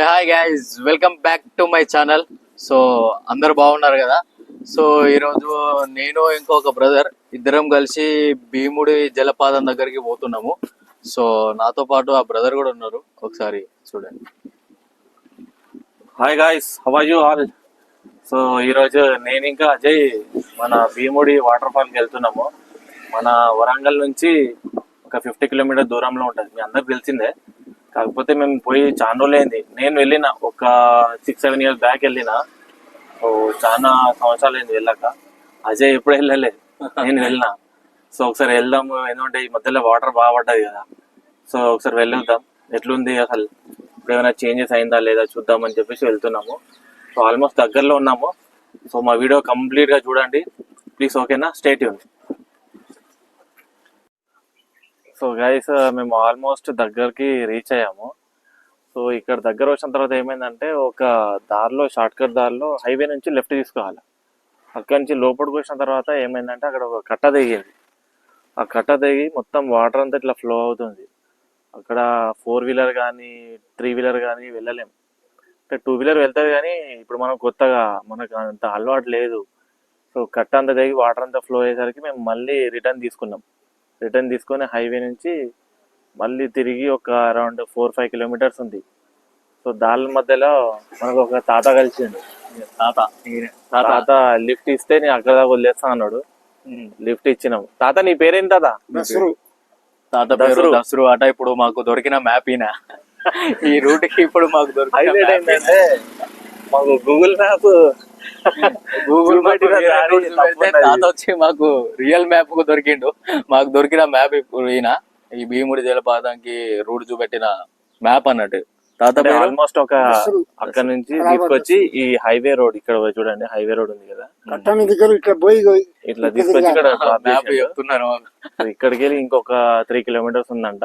Hi guys, welcome back to my channel. So అందరు బాగున్నారు కదా. సో ఈరోజు నేను ఇంకొక బ్రదర్ ఇద్దరం కలిసి భీముడి జలపాతం దగ్గరికి పోతున్నాము. సో నాతో పాటు ఆ బ్రదర్ కూడా ఉన్నారు, ఒకసారి చూడండి. Hi guys, how are you all? So ఈరోజు నేను ఇంకా అజయ్ మన భీముడి వాటర్ ఫాల్కి వెళ్తున్నాము. మన వరంగల్ నుంచి ఒక 50 కిలోమీటర్ దూరంలో ఉంటుంది, మీ అందరికి తెలిసిందే. కాకపోతే మేము పోయి చాలా రోజులైంది. నేను వెళ్ళిన ఒక 6-7 ఇయర్స్ బ్యాక్ వెళ్ళిన. సో చాలా సంవత్సరాలు అయింది వెళ్ళాక. అజయ్ ఎప్పుడు వెళ్ళలేదు, నేను వెళ్ళిన. సో ఒకసారి వెళ్దాము, ఎందుకంటే ఈ మధ్యలో వాటర్ బాగా పడ్డది కదా. సో ఒకసారి వెళ్ళొద్దాం, ఎట్లుంది అసలు, ఇప్పుడు ఏమైనా చేంజెస్ అయిందా లేదా చూద్దామని చెప్పేసి వెళ్తున్నాము. సో ఆల్మోస్ట్ దగ్గరలో ఉన్నాము. సో మా వీడియో కంప్లీట్గా చూడండి ప్లీజ్, ఓకేనా? Stay tune. సో గైస్, మేము ఆల్మోస్ట్ దగ్గరికి రీచ్ అయ్యాము. సో ఇక్కడ దగ్గర వచ్చిన తర్వాత ఏమైందంటే, ఒక దారిలో షార్ట్ కట్ దారిలో హైవే నుంచి లెఫ్ట్ తీసుకోవాలి. అక్కడి నుంచి లోపలికి వచ్చిన తర్వాత ఏమైందంటే, అక్కడ ఒక కట్ట దిగింది. ఆ కట్ట దిగి మొత్తం వాటర్ అంతా ఇట్లా ఫ్లో అవుతుంది. అక్కడ 4 వీలర్ కానీ 3 వీలర్ కానీ వెళ్ళలేం. అంటే 2 వీలర్ వెళ్తుంది కానీ ఇప్పుడు మనం కొత్తగా మనకు అంత అలవాటు లేదు. సో కట్ట అంతా దిగి వాటర్ అంతా ఫ్లో అయ్యేసరికి మేము మళ్ళీ రిటర్న్ తీసుకొని హైవే నుంచి మళ్ళీ తిరిగి ఒక అరౌండ్ 4-5 కిలోమీటర్స్ ఉంది. సో దాని మధ్యలో మనకు ఒక తాత కలిసిండు. తాత లిఫ్ట్ ఇస్తే నేను అక్కడ దాకా వదిలేస్తా అన్నాడు. లిఫ్ట్ ఇచ్చినాము. తాత నీ పేరేంటి తాత? తాత పేరు దసరు అట. ఇప్పుడు మాకు దొరికిన మ్యాప్ ఈయన. ఈ రూట్ కి ఇప్పుడు మాకు హైలైట్ ఏంటంటే, మాకు గూగుల్ మ్యాప్ తాత వచ్చి మాకు రియల్ మ్యాప్ కు దొరికిండు. మాకు దొరికిన మ్యాప్ ఇప్పుడు ఈయన ఈ భీముడి జలపాతానికి రూట్ చూపెట్టిన మ్యాప్ అన్నట్టు. తాత ఆల్మోస్ట్ ఒక అక్కడ నుంచి తీసుకొచ్చి ఈ హైవే రోడ్ ఇక్కడ చూడండి, హైవే రోడ్ ఉంది కదా, ఇట్లా తీసుకొచ్చి ఇక్కడ మ్యాప్ చెప్తున్నారు. ఇక్కడికి వెళ్ళి ఇంకొక 3 కిలోమీటర్స్ ఉందంట.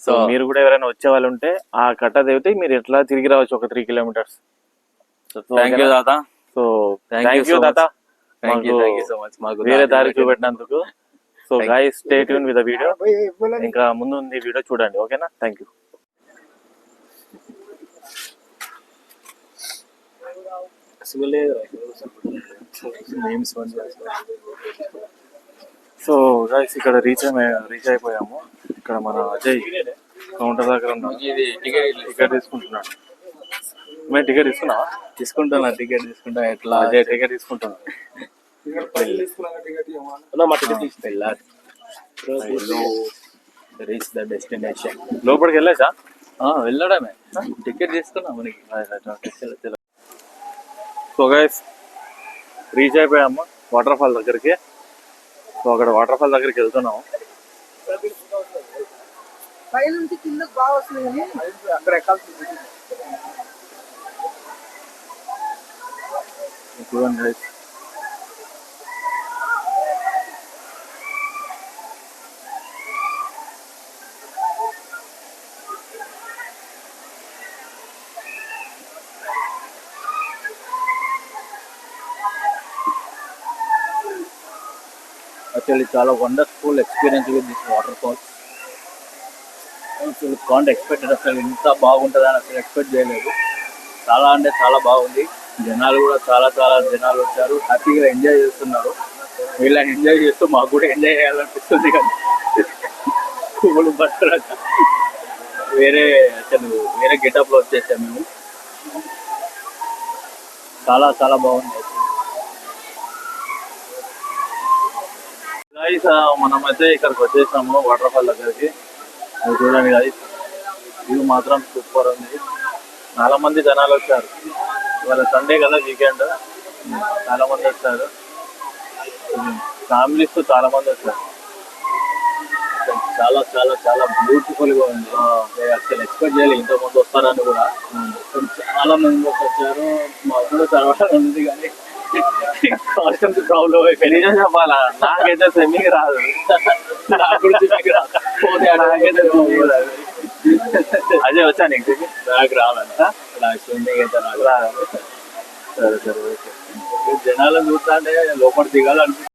సో మీరు కూడా ఎవరైనా వచ్చే వాళ్ళు ఉంటే ఆ కట్ట దిగితే మీరు ఎట్లా తిరిగి రావచ్చు ఒక 3 కిలోమీటర్స్. థ్యాంక్ యూ తాత. సో థ్యాంక్ యూ తాత, వేరే దారి చూపెట్టినందుకు. So guys, stay tune with the video. ఇంకా ముందు ఉంది వీడియో చూడండి, ఓకేనా? Thank you. సో గైస్, ఇక్కడ రీచ్ అయిపోయాము. ఇక్కడ మన అజయ్ కౌంటర్ దగ్గర ఉన్నాం. టికెట్ తీసుకుంటున్నాడు. మేము టికెట్ తీసుకుంటున్నా ఎట్లా? అజయ్ టికెట్ తీసుకుంటున్నా. డెస్టినేషన్ లోపలికి వెళ్ళేసా? వెళ్ళడమే, టికెట్ తీసుకున్నా మనకి. సో గైస్, రీచ్ అయిపోయాము వాటర్ ఫాల్ దగ్గరికి. సో అక్కడ వాటర్ ఫాల్ దగ్గరికి వెళ్తున్నాము. చూడండి గైస్, యాక్చువల్లీ చాలా wonderful experience with this waterfalls. అసలు కాంట్ ఎక్స్పెక్టెడ్, అసలు ఇంత బాగుంటుందని అసలు ఎక్స్పెక్ట్ చేయలేదు. చాలా అంటే చాలా బాగుంది. జనాలు కూడా చాలా జనాలు వచ్చారు, హ్యాపీగా ఎంజాయ్ చేస్తున్నారు. వీళ్ళని ఎంజాయ్ చేస్తూ మాకు కూడా ఎంజాయ్ చేయాలనిపిస్తుంది. కానీ పువ్వులు బట్టలు వేరే గెటప్లో వచ్చేసాం మేము. చాలా బాగుంది. గైస్, మనమైతే ఇక్కడికి వచ్చేసాము వాటర్ ఫాల్ దగ్గరికి. మీరు చూడండి గైస్, వ్యూ మాత్రం సూపర్ ఉంది. చాలా మంది జనాలు వచ్చారు. ఇవాళ సండే కదా, వీకెండ్. చాలా మంది వచ్చారు, ఫ్యామిలీస్ తో చాలా మంది వచ్చారు. చాలా బ్యూటిఫుల్ గా ఉంది. అసలు ఎక్స్పెక్ట్ చేయాలి ఇంతమంది వస్తారని కూడా. చాలా మంది వచ్చారు. మాకు కూడా చాలా ఉంది, కానీ ప్రాబ్లం అయిపోయింది. నిజం చెప్పాలా, నాకైతే స్విమ్మింగ్ రాదు. అదే వచ్చా నీకు? నాకు రావాలంట. నాకు స్విమ్మింగ్ అయితే నాకు రాదు. సరే ఓకే. జనాలను చూస్తా అంటే లోపల దిగాలనిపిస్తుంది.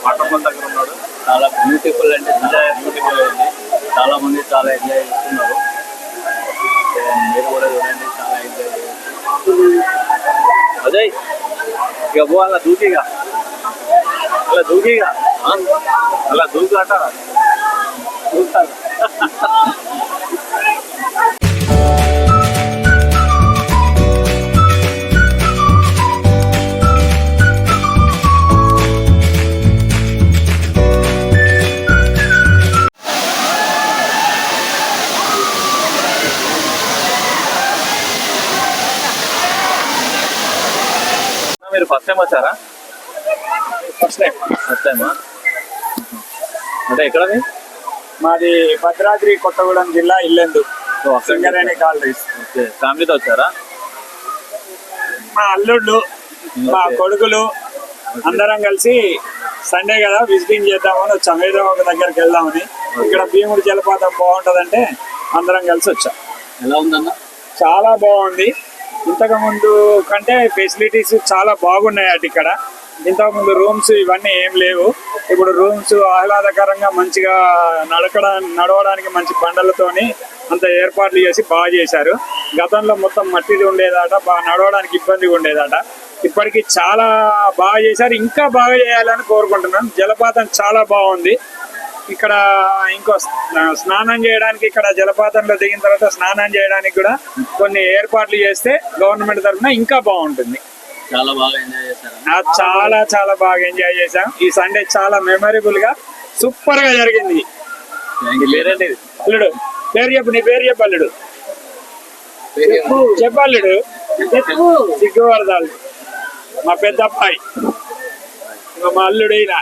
వాటర్ ఫాల్ దగ్గర ఉన్నాడు. చాలా బ్యూటిఫుల్ అంటే చాలా బ్యూటిఫుల్ అయింది. చాలా మంది చాలా ఎంజాయ్ చేస్తున్నారు. మీరు కూడా చూడండి, చాలా ఎంజాయ్ చేయొచ్చు. అజయ్ ఇక పో అలా దూకిగా, అలా దూకిగా, అలా దూకు అంటారా చూస్తారు. మీరు ఫస్ట్ టైం వచ్చారా? First time. ఫస్ట్ టైమా? అంటే ఎక్కడది? మాది భద్రాద్రి కొత్తగూడెం జిల్లా ఇల్లెందు, సింగరేణి కాలనీస్. ఓకే, ఫ్యామిలీతో వచ్చారా? మా అల్లుళ్ళు, మా కొడుకులు అందరం కలిసి సండే కదా విజిటింగ్ చేద్దామని వచ్చాం. ఏదో ఒక దగ్గరికి వెళ్దామని. ఇక్కడ భీముడి జలపాతం బాగుంటదంటే అందరం కలిసి వచ్చాం. ఎలా ఉందన్న? చాలా బాగుంది. ఇంతకు ముందు కంటే ఫెసిలిటీస్ చాలా బాగున్నాయి అటు ఇక్కడ. ఇంతకుముందు రూమ్స్ ఇవన్నీ ఏం లేవు. ఇప్పుడు రూమ్స్ ఆహ్లాదకరంగా మంచిగా నడవడానికి మంచి బండలతోని అంత ఏర్పాట్లు చేసి బాగా చేశారు. గతంలో మొత్తం మట్టిది ఉండేదట, బాగా నడవడానికి ఇబ్బందిగా ఉండేదట. ఇప్పటికి చాలా బాగా చేశారు. ఇంకా బాగా చేయాలని కోరుకుంటున్నాను. జలపాతం చాలా బాగుంది. ఇక్కడ ఇంకో స్నానం చేయడానికి, ఇక్కడ జలపాతంలో దిగిన తర్వాత స్నానం చేయడానికి కూడా కొన్ని ఏర్పాట్లు చేస్తే గవర్నమెంట్ తరఫున ఇంకా బాగుంటుంది. చాలా బాగా ఎంజాయ్ చేశారు. చాలా చాలా బాగా ఎంజాయ్ చేశాం. ఈ సండే చాలా మెమరబుల్ గా సూపర్ గా జరిగింది. పేరేంటి? అల్లుడు పేరు చెప్పు, నీ పేరు చెప్పు అల్లుడు. చెప్పల్లుడు సిగ్గుపడతాడు. మా పెద్ద అబ్బాయి, మా అల్లుడు ఈయన.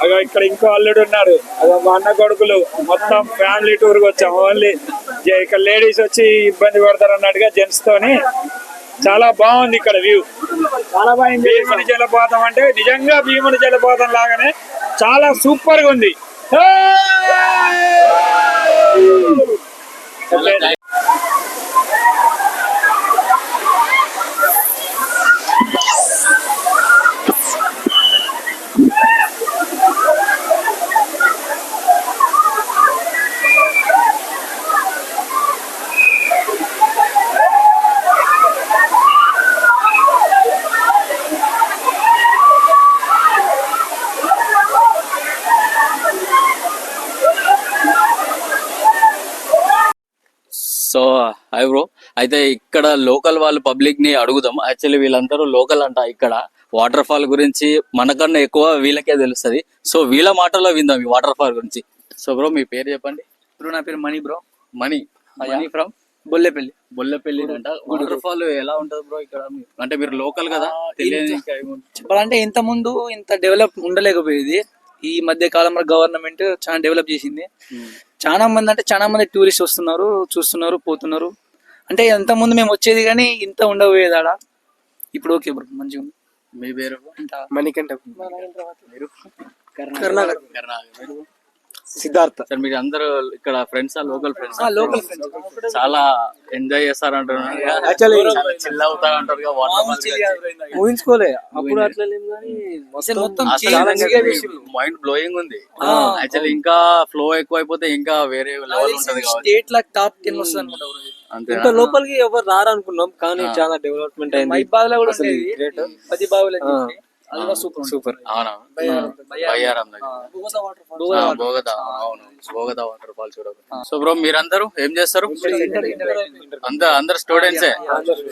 అగో ఇక్కడ ఇంకో అల్లుడు ఉన్నాడు. అదో మా అన్న కొడుకులు. మొత్తం ఫ్యామిలీ టూర్ కి వచ్చాం. ఓన్లీ ఇక్కడ లేడీస్ వచ్చి ఇబ్బంది పడతారు అన్నట్టుగా జెంట్స్ తోని చాలా బాగుంది ఇక్కడ వ్యూ. చాలా బాగుంది. భీముని జలపాతం అంటే నిజంగా భీముని జలపాతం లాగానే చాలా సూపర్ గా ఉంది. So hi bro. అయితే ఇక్కడ లోకల్ వాళ్ళు పబ్లిక్ ని అడుగుదాం. యాక్చువల్లీ వీళ్ళందరూ లోకల్ అంట. ఇక్కడ వాటర్ ఫాల్ గురించి మనకన్నా ఎక్కువ వీళ్ళకే తెలుస్తుంది. సో వీళ్ళ మాటల్లో విందాం ఈ వాటర్ ఫాల్ గురించి. సో బ్రో మీ పేరు చెప్పండి. బ్రో నా పేరు మణి బ్రో. మనీ. మనీ ఫ్రమ్ బొల్లెపల్లి. బొల్లపల్లి అంట. వాటర్ ఫాల్ ఎలా ఉంటది బ్రో ఇక్కడ? అంటే మీరు లోకల్ కదా, తెలియదు. చెప్పాలంటే ఇంత ముందు ఇంత డెవలప్ ఉండలేకపోయేది. ఈ మధ్య కాలంలో గవర్నమెంట్ చాలా డెవలప్ చేసింది. చాలా మంది అంటే చాలా మంది టూరిస్ట్ వస్తున్నారు, చూస్తున్నారు, పోతున్నారు. అంటే ఇంత ముందు మేము వచ్చేది కానీ ఇంత ఉండబోయేది ఆడ. ఇప్పుడు ఓకే బ్రో, మంచిగా ఉంది. మీ పేరు? మణికంఠ. మీరు? కర్ణాటక. కర్ణాటక. సిద్ధార్థ. సార్ మీరు అందరూ ఇక్కడ friends, local friends? Local friends చాలా ఎంజాయ్ చేస్తారంటారు, చిల్ అవుతారంటారు. ఊహించుకోలే అప్పుడు అట్లా మొత్తం మైండ్ బ్లోయింగ్ ఉంది యాక్చువల్లీ. ఇంకా ఫ్లో ఎక్కువ అయిపోతే ఇంకా వేరే లెవెల్ ఉంటది. స్టేట్ లా టాప్ 10 వస్తుంది అనమాట. అంతే. లోపలికి ఎవరు రారనుకున్నాం కానీ చాలా డెవలప్మెంట్ అయింది. మైబాద్ లో కూడా ఉండేది 10 బావులు అని చెప్పి. అది కూడా సూపర్. అవునా? బయ్యారం దగ్గర బోగదా. అవును, బోగదా వాటర్ ఫాల్ చూడదు. సో బ్రో మీరందరూ ఏం చేస్తారు? అందరు స్టూడెంట్సే.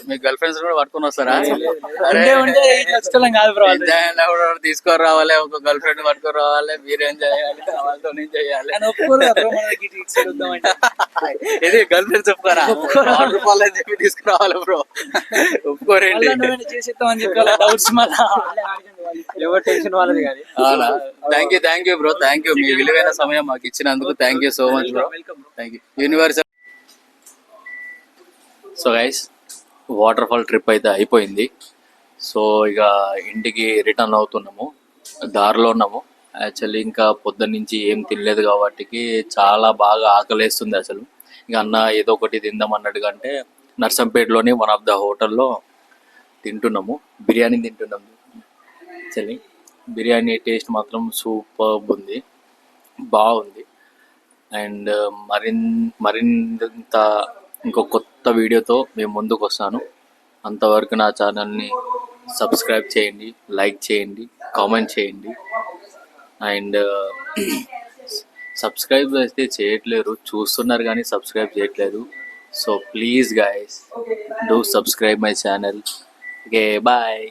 మీ గర్ల్ ఫ్రెండ్స్ కూడా పట్టుకుని వస్తారా? తీసుకొని రావాలి, ఒక గర్ల్ ఫ్రెండ్ పట్టుకొని రావాలి, మీరు ఏం చేయాలి, వాళ్ళతో చేయాలి. ఇది గర్ల్ ఫ్రెండ్స్ ఒప్పుకోరా? వాటర్ ఫాల్ అని చెప్పి తీసుకురావాలి బ్రో. ఒప్పుకోరేంటి? ఎవరు టెన్షన్ వాళ్ళది కానీ. అవునా? Thank you bro. Thank you. మీ విలువైన సమయం మాకు ఇచ్చినందుకు thank you so much bro. Thank you. Universal. So guys, water fall trip అయితే అయిపోయింది. సో ఇక ఇంటికి రిటర్న్ అవుతున్నాము. దారిలో ఉన్నాము. యాక్చువల్లీ ఇంకా పొద్దున్న నుంచి ఏం తినలేదు కాబట్టి చాలా బాగా ఆకలేస్తుంది అసలు. ఇక అన్న ఏదో ఒకటి తిందాం అన్నట్టుగా అంటే నర్సంపేటలోని వన్ ఆఫ్ ద హోటల్లో తింటున్నాము. బిర్యానీ తింటున్నాము. యాక్చువల్లీ బిర్యానీ టేస్ట్ మాత్రం సూపర్ ఉంది, బాగుంది. అండ్ మరింత ఇంకో కొత్త వీడియోతో మేము ముందుకు వస్తాను. అంతవరకు నా ఛానల్ని సబ్స్క్రైబ్ చేయండి, లైక్ చేయండి, కామెంట్ చేయండి. అండ్ సబ్స్క్రైబ్ అయితే చేయట్లేరు, చూస్తున్నారు కానీ సబ్స్క్రైబ్ చేయట్లేదు. So please guys, do subscribe my channel. Okay, bye.